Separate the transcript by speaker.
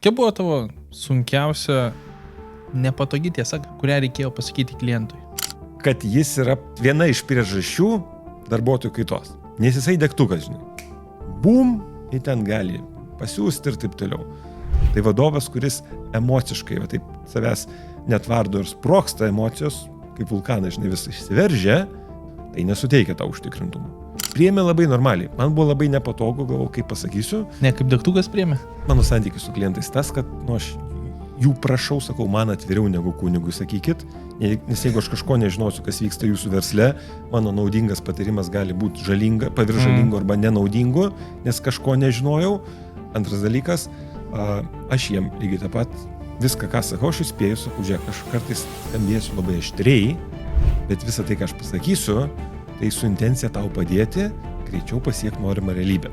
Speaker 1: Kokia buvo tavo sunkiausia nepatogi tiesa, kurią reikėjo pasakyti klientui?
Speaker 2: Kad jis yra viena iš priežasčių darbuotojų kaitos. Nes jisai degtukas, žinai. Bum, jį ten gali pasiūsti ir taip toliau. Tai vadovas, kuris emociškai, va, taip savęs netvardo ir sproksta emocijos, kaip vulkanai, žinai, vis išsiveržia, tai nesuteikia tau užtikrintumą. Priėmė labai normaliai. Man buvo labai nepatogu, galvau, kaip pasakysiu.
Speaker 1: Ne, kaip degtukas priėmė?
Speaker 2: Mano santykis su klientais tas, kad aš jų prašau, sakau, man atviriau negu kunigui, sakykit. Nes jeigu aš kažko nežinosiu, kas vyksta jūsų versle, mano naudingas patarimas gali būti pavirš žalingo arba nenaudingo, nes kažko nežinojau. Antras dalykas, aš jiem lygiai taip pat viską, ką sakau, aš įspėju, sakau, žiūrėk, aš kartais skambėsiu labai aštriai, bet visą tai, ką aš pasakysiu, tai su intencija tau padėti greičiau pasiekti norimą realybę.